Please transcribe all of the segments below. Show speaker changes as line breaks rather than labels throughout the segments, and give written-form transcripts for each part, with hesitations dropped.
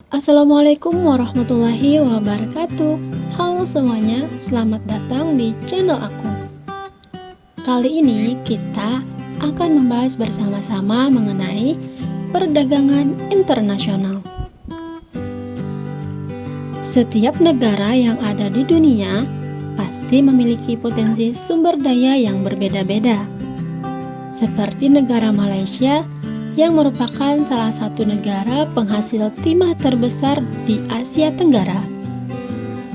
Assalamualaikum warahmatullahi wabarakatuh. Halo semuanya, selamat datang di channel aku. Kali ini kita akan membahas bersama-sama mengenai perdagangan internasional. Setiap negara yang ada di dunia pasti memiliki potensi sumber daya yang berbeda-beda. Seperti negara Malaysia yang merupakan salah satu negara penghasil timah terbesar di Asia Tenggara.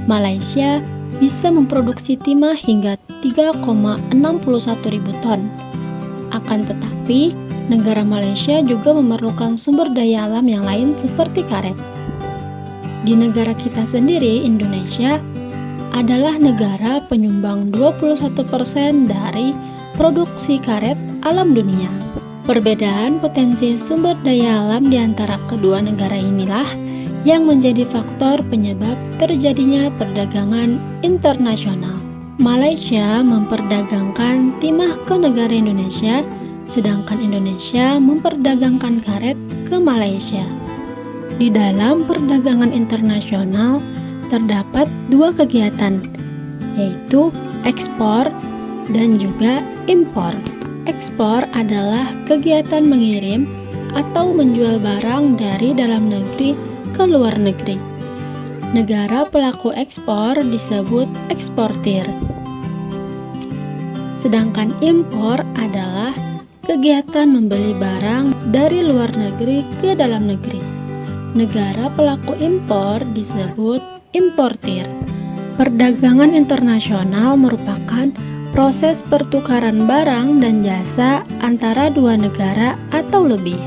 Malaysia bisa memproduksi timah hingga 3,61 ribu ton. Akan tetapi, negara Malaysia juga memerlukan sumber daya alam yang lain seperti karet. Di negara kita sendiri, Indonesia adalah negara penyumbang 21% dari produksi karet alam dunia. Perbedaan potensi sumber daya alam di antara kedua negara inilah yang menjadi faktor penyebab terjadinya perdagangan internasional. Malaysia memperdagangkan timah ke negara Indonesia, sedangkan Indonesia memperdagangkan karet ke Malaysia. Di dalam perdagangan internasional terdapat dua kegiatan, yaitu ekspor dan juga impor. Ekspor adalah kegiatan mengirim atau menjual barang dari dalam negeri ke luar negeri. Negara pelaku ekspor disebut eksportir. Sedangkan impor adalah kegiatan membeli barang dari luar negeri ke dalam negeri. Negara pelaku impor disebut importir. Perdagangan internasional merupakan proses pertukaran barang dan jasa antara dua negara atau lebih,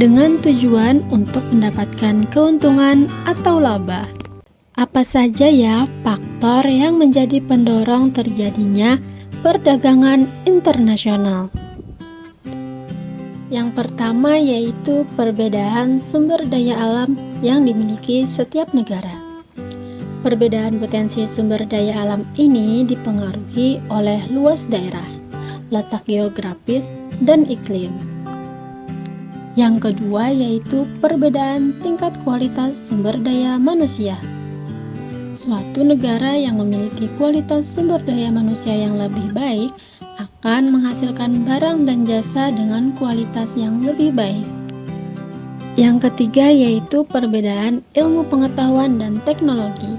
dengan tujuan untuk mendapatkan keuntungan atau laba. Apa saja ya faktor yang menjadi pendorong terjadinya perdagangan internasional? Yang pertama yaitu perbedaan sumber daya alam yang dimiliki setiap negara. Perbedaan potensi sumber daya alam ini dipengaruhi oleh luas daerah, letak geografis, dan iklim. Yang kedua yaitu perbedaan tingkat kualitas sumber daya manusia. Suatu negara yang memiliki kualitas sumber daya manusia yang lebih baik akan menghasilkan barang dan jasa dengan kualitas yang lebih baik. Yang ketiga yaitu perbedaan ilmu pengetahuan dan teknologi.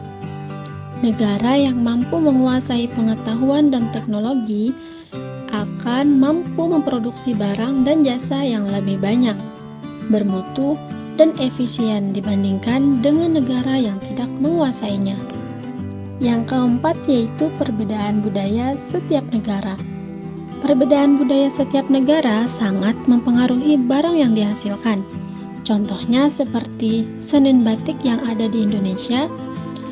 Negara yang mampu menguasai pengetahuan dan teknologi akan mampu memproduksi barang dan jasa yang lebih banyak, bermutu, dan efisien dibandingkan dengan negara yang tidak menguasainya. Yang keempat yaitu perbedaan budaya setiap negara. Perbedaan budaya setiap negara sangat mempengaruhi barang yang dihasilkan. Contohnya seperti senin batik yang ada di Indonesia.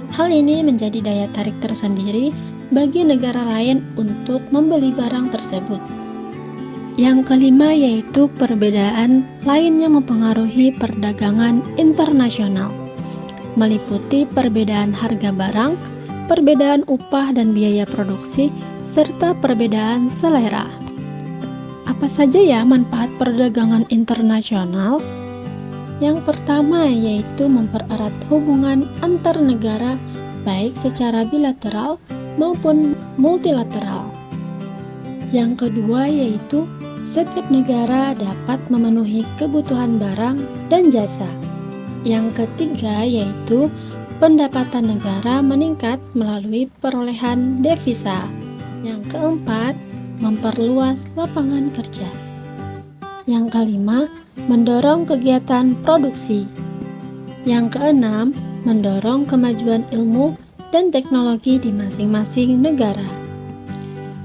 Hal ini menjadi daya tarik tersendiri bagi negara lain untuk membeli barang tersebut. Yang kelima yaitu perbedaan lain yang mempengaruhi perdagangan internasional, meliputi perbedaan harga barang, perbedaan upah dan biaya produksi, serta perbedaan selera. Apa saja ya manfaat perdagangan internasional? Yang pertama yaitu mempererat hubungan antar negara baik secara bilateral maupun multilateral. Yang kedua yaitu setiap negara dapat memenuhi kebutuhan barang dan jasa. Yang ketiga yaitu pendapatan negara meningkat melalui perolehan devisa. Yang keempat, memperluas lapangan kerja. Yang kelima, mendorong kegiatan produksi. Yang keenam, mendorong kemajuan ilmu dan teknologi di masing-masing negara.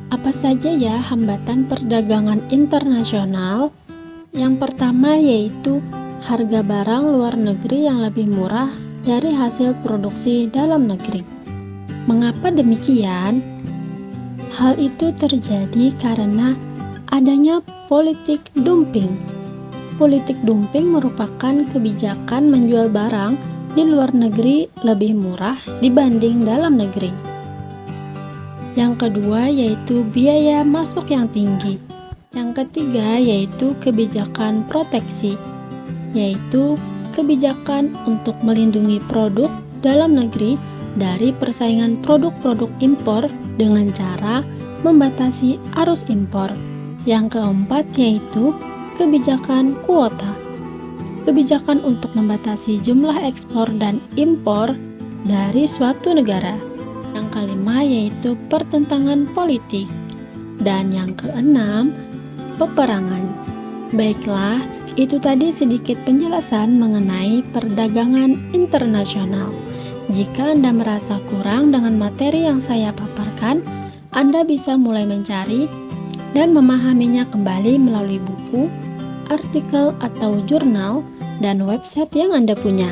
Apa saja ya hambatan perdagangan internasional? Yang pertama yaitu harga barang luar negeri yang lebih murah dari hasil produksi dalam negeri. Mengapa demikian? Hal itu terjadi karena adanya politik dumping. Politik dumping merupakan kebijakan menjual barang di luar negeri lebih murah dibanding dalam negeri. Yang kedua yaitu biaya masuk yang tinggi. Yang ketiga yaitu kebijakan proteksi, yaitu kebijakan untuk melindungi produk dalam negeri dari persaingan produk-produk impor dengan cara membatasi arus impor. Yang keempat yaitu kebijakan kuota. Kebijakan untuk membatasi jumlah ekspor dan impor dari suatu negara. Yang kelima yaitu pertentangan politik. Dan yang keenam, peperangan. Baiklah, itu tadi sedikit penjelasan mengenai perdagangan internasional. Jika Anda merasa kurang dengan materi yang saya paparkan, Anda bisa mulai mencari dan memahaminya kembali melalui buku, artikel atau jurnal, dan website yang Anda punya.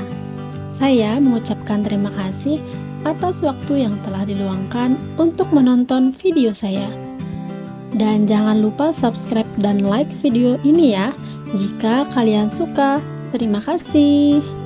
Saya mengucapkan terima kasih atas waktu yang telah diluangkan untuk menonton video saya. Dan jangan lupa subscribe dan like video ini ya, jika kalian suka. Terima kasih.